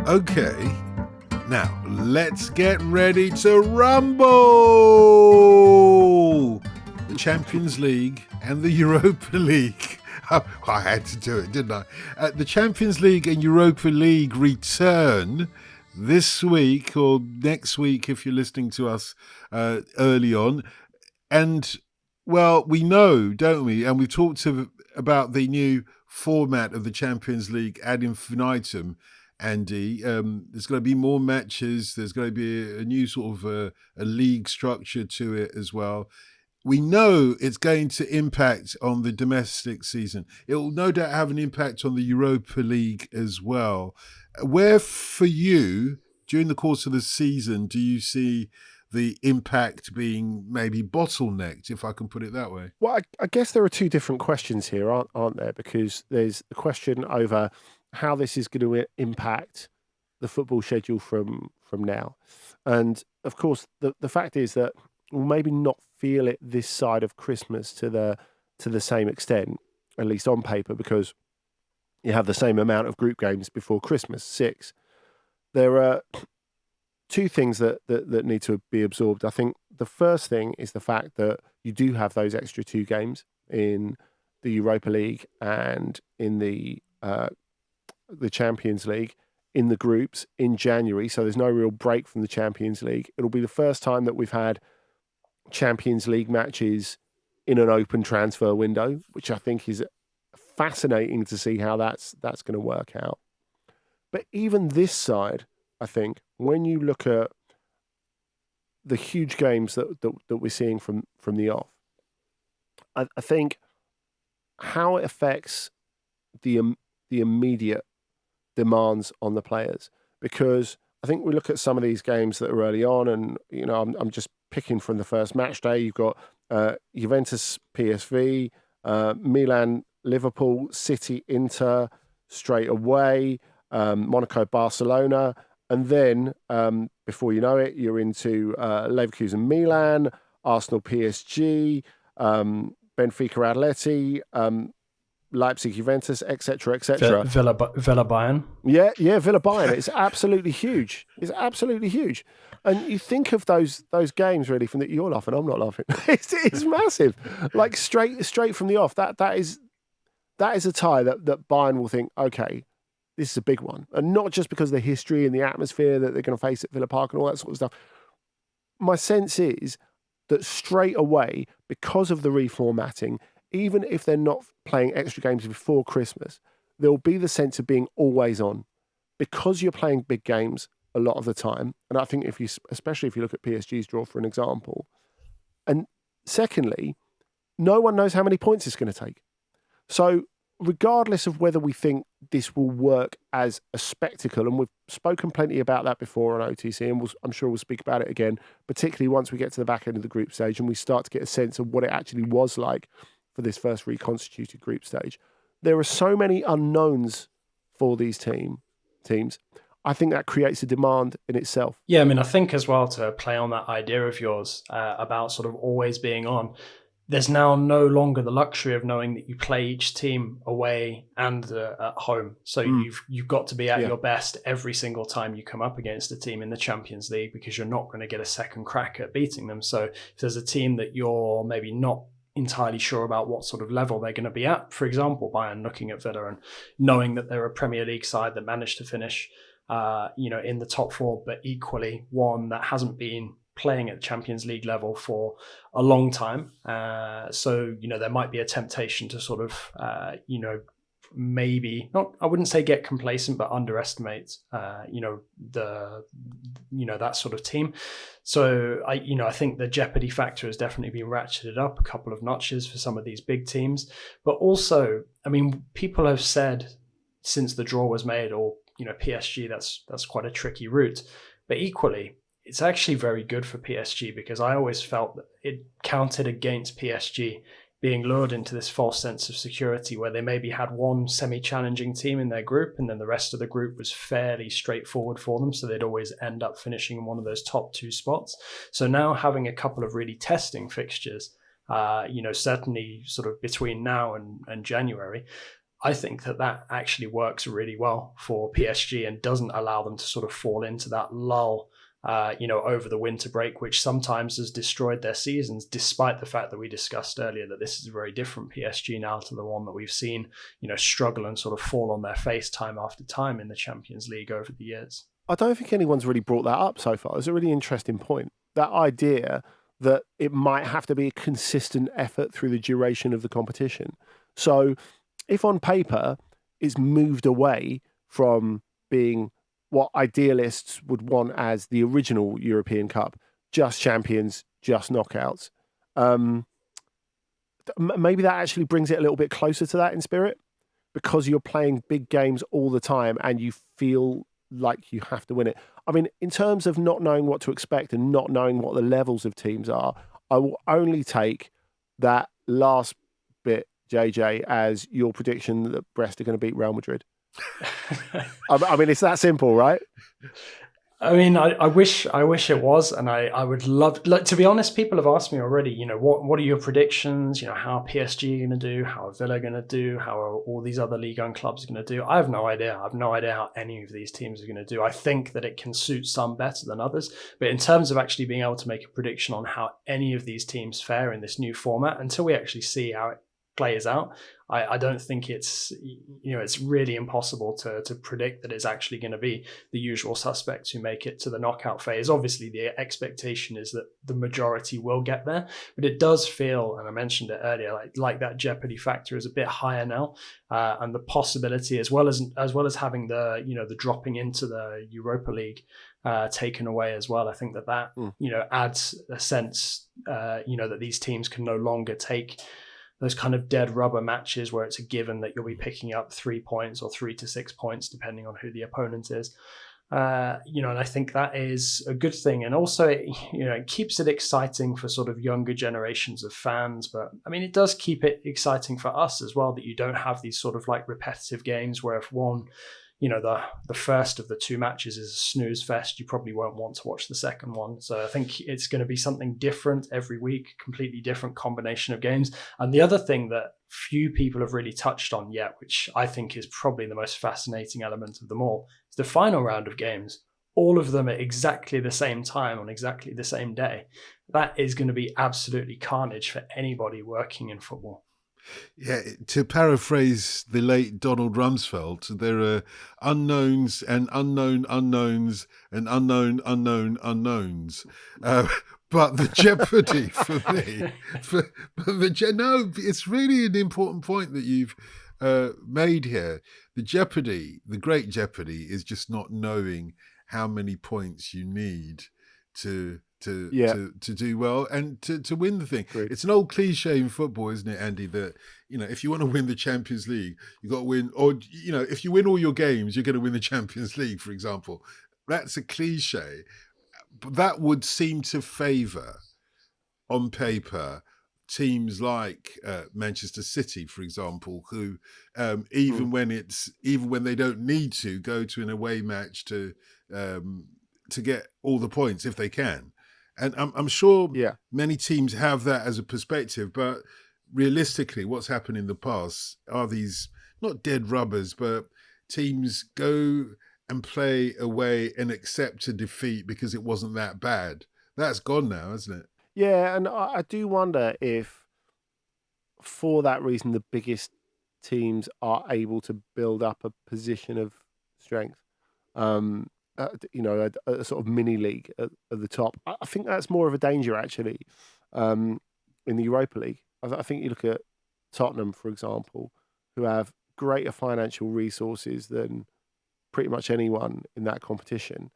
Okay, now let's get ready to rumble! The Champions League and the Europa League. I had to do it, didn't I? The Champions League and Europa League return this week or next week if you're listening to us early on. And, well, we know, don't we? And we've talked about the new format of the Champions League ad infinitum, Andy. There's going to be more matches. There's going to be a new sort of a league structure to it as well. We know it's going to impact on the domestic season. It will no doubt have an impact on the Europa League as well. Where for you, during the course of the season, do you see the impact being maybe bottlenecked, if I can put it that way? Well, I guess there are two different questions here, aren't there? Because there's the question over how this is going to impact the football schedule from now. And, of course, the fact is that we'll maybe not feel it this side of Christmas to the same extent, at least on paper, because you have the same amount of group games before Christmas, 6. There are two things that need to be absorbed. I think the first thing is the fact that you do have those extra 2 games in the Europa League and in the Champions League in the groups in January. So there's no real break from the Champions League. It'll be the first time that we've had Champions League matches in an open transfer window, which I think is fascinating to see how that's going to work out. But even this side, I think, when you look at the huge games that we're seeing from the off, I think how it affects the immediate demands on the players, because I think we look at some of these games that are early on, and I'm just picking from the first match day. You've got Juventus, PSV, Milan, Liverpool, City, Inter straight away, Monaco, Barcelona, and then before you know it, you're into Leverkusen, Milan, Arsenal, PSG, Benfica, Atleti, Leipzig, Juventus, etc., etc. Villa Bayern. Yeah, Villa Bayern. It's absolutely huge. It's absolutely huge. And you think of those games really from you're laughing. I'm not laughing. It's massive. Like straight from the off. That is a tie that Bayern will think, okay, this is a big one, and not just because of the history and the atmosphere that they're going to face at Villa Park and all that sort of stuff. My sense is that straight away, because of the reformatting, even if they're not playing extra games before Christmas, there'll be the sense of being always on, because you're playing big games a lot of the time. And I think especially if you look at PSG's draw for an example, and secondly, no one knows how many points it's going to take. So regardless of whether we think this will work as a spectacle, and we've spoken plenty about that before on OTC, and I'm sure we'll speak about it again, particularly once we get to the back end of the group stage and we start to get a sense of what it actually was like for this first reconstituted group stage. There are so many unknowns for these teams. I think that creates a demand in itself. Yeah, I mean, I think as well, to play on that idea of yours about sort of always being on, there's now no longer the luxury of knowing that you play each team away and at home. So you've got to be at your best every single time you come up against a team in the Champions League, because you're not going to get a second crack at beating them. So if there's a team that you're maybe not entirely sure about what sort of level they're going to be at, for example, Bayern looking at Villa and knowing that they're a Premier League side that managed to finish in the top 4, but equally one that hasn't been playing at Champions League level for a long time. So there might be a temptation to sort of, maybe not, I wouldn't say get complacent, but underestimate, that sort of team. So I think the jeopardy factor has definitely been ratcheted up a couple of notches for some of these big teams. But also, I mean, people have said since the draw was made, or PSG, that's quite a tricky route. But equally, it's actually very good for PSG, because I always felt that it counted against PSG being lured into this false sense of security, where they maybe had one semi-challenging team in their group and then the rest of the group was fairly straightforward for them. So they'd always end up finishing in one of those top 2 spots. So now having a couple of really testing fixtures, certainly sort of between now and January, I think that actually works really well for PSG and doesn't allow them to sort of fall into that lull, over the winter break, which sometimes has destroyed their seasons, despite the fact that we discussed earlier that this is a very different PSG now to the one that we've seen, struggle and sort of fall on their face time after time in the Champions League over the years. I don't think anyone's really brought that up so far. It's a really interesting point. That idea that it might have to be a consistent effort through the duration of the competition. So if on paper it's moved away from being what idealists would want as the original European Cup, just champions, just knockouts. Maybe that actually brings it a little bit closer to that in spirit, because you're playing big games all the time and you feel like you have to win it. I mean, in terms of not knowing what to expect and not knowing what the levels of teams are, I will only take that last bit, JJ, as your prediction that Brest are going to beat Real Madrid. I mean, it's that simple, right? I mean, I wish it was, and I would love, like, to be honest, people have asked me already, what are your predictions? How are PSG going to do? How are Villa going to do? How are all these other Ligue 1 clubs going to do? I have no idea. I have no idea how any of these teams are going to do. I think that it can suit some better than others, but in terms of actually being able to make a prediction on how any of these teams fare in this new format, until we actually see how it plays out, I don't think it's really impossible to predict that it's actually going to be the usual suspects who make it to the knockout phase. Obviously, the expectation is that the majority will get there, but it does feel, and I mentioned it earlier, like that Jeopardy factor is a bit higher now, and the possibility, as well as having the dropping into the Europa League taken away as well. I think that adds a sense that these teams can no longer take those kind of dead rubber matches where it's a given that you'll be picking up 3 points or 3 to 6 points, depending on who the opponent is. And I think that is a good thing. And also, it keeps it exciting for sort of younger generations of fans. But I mean, it does keep it exciting for us as well, that you don't have these sort of like repetitive games where if one, the first of the two matches is a snooze fest, you probably won't want to watch the second one. So I think it's going to be something different every week, completely different combination of games. And the other thing that few people have really touched on yet, which I think is probably the most fascinating element of them all, is the final round of games. All of them at exactly the same time on exactly the same day. That is going to be absolutely carnage for anybody working in football. Yeah, to paraphrase the late Donald Rumsfeld, there are unknowns and unknown unknowns and unknown unknown unknowns. But the jeopardy for me, it's really an important point that you've made here. The jeopardy, the great jeopardy, is just not knowing how many points you need to do well and to win the thing. Great. It's an old cliche in football, isn't it, Andy, that if you want to win the Champions League, you got to win, or if you win all your games, you're going to win the Champions League, for example. That's a cliche, but that would seem to favour, on paper, teams like Manchester City, for example, who even when they don't need to go to an away match to get all the points if they can. And I'm sure many teams have that as a perspective, but realistically, what's happened in the past are these not dead rubbers, but teams go and play away and accept a defeat because it wasn't that bad. That's gone now, isn't it? Yeah, and I do wonder if, for that reason, the biggest teams are able to build up a position of strength. A sort of mini league at the top. I think that's more of a danger, actually, in the Europa League. I think you look at Tottenham, for example, who have greater financial resources than pretty much anyone in that competition,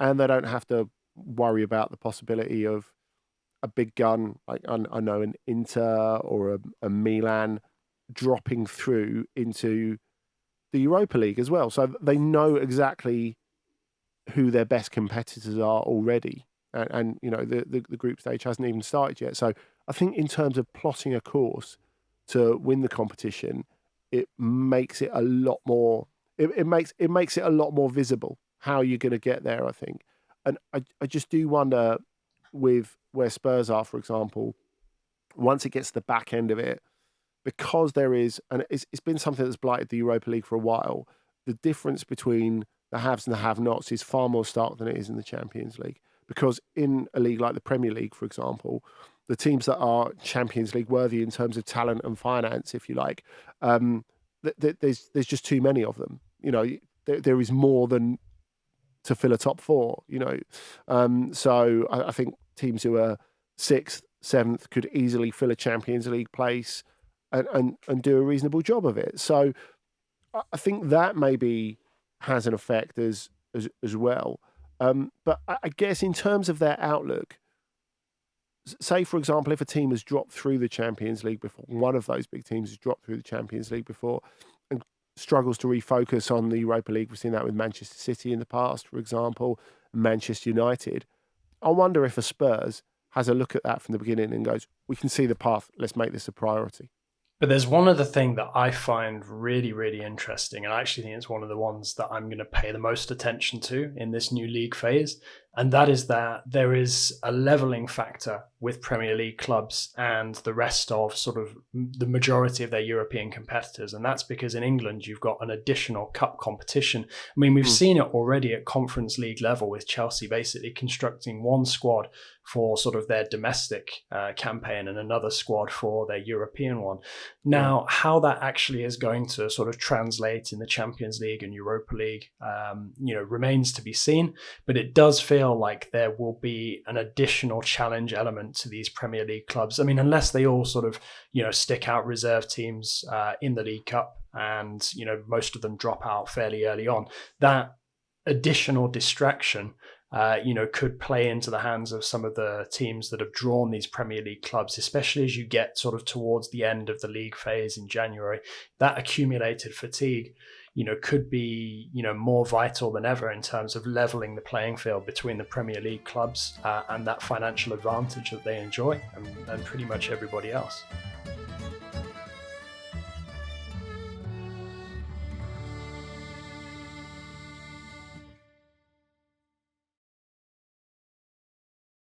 and they don't have to worry about the possibility of a big gun, like I know an Inter or a Milan, dropping through into the Europa League as well. So they know exactly who their best competitors are already. And the group stage hasn't even started yet. So I think in terms of plotting a course to win the competition, it makes it a lot more, it makes it a lot more visible how you're going to get there, I think. And I just do wonder, with where Spurs are, for example, once it gets to the back end of it, because there is, and it's been something that's blighted the Europa League for a while, the difference between the haves and the have-nots is far more stark than it is in the Champions League. Because in a league like the Premier League, for example, the teams that are Champions League worthy in terms of talent and finance, if you like, there's just too many of them. There is more than to fill a top four. So I think teams who are 6th, 7th could easily fill a Champions League place and do a reasonable job of it. So I think that maybe has an effect as well. But I guess in terms of their outlook, say, for example, if a team has dropped through the Champions League before, one of those big teams has dropped through the Champions League before and struggles to refocus on the Europa League, we've seen that with Manchester City in the past, for example, Manchester United. I wonder if a Spurs has a look at that from the beginning and goes, we can see the path, let's make this a priority. But there's one other thing that I find really, really interesting, and I actually think it's one of the ones that I'm going to pay the most attention to in this new league phase, and that is that there is a levelling factor with Premier League clubs and the rest of sort of the majority of their European competitors, and that's because in England you've got an additional cup competition. I mean, we've seen it already at Conference League level with Chelsea basically constructing one squad for sort of their domestic campaign and another squad for their European one. Now, how that actually is going to sort of translate in the Champions League and Europa League, remains to be seen. But it does feel like there will be an additional challenge element to these Premier League clubs. I mean, unless they all sort of, stick out reserve teams in the League Cup and, most of them drop out fairly early on, that additional distraction could play into the hands of some of the teams that have drawn these Premier League clubs, especially as you get sort of towards the end of the league phase in January. That accumulated fatigue, could be, more vital than ever in terms of levelling the playing field between the Premier League clubs and that financial advantage that they enjoy and pretty much everybody else.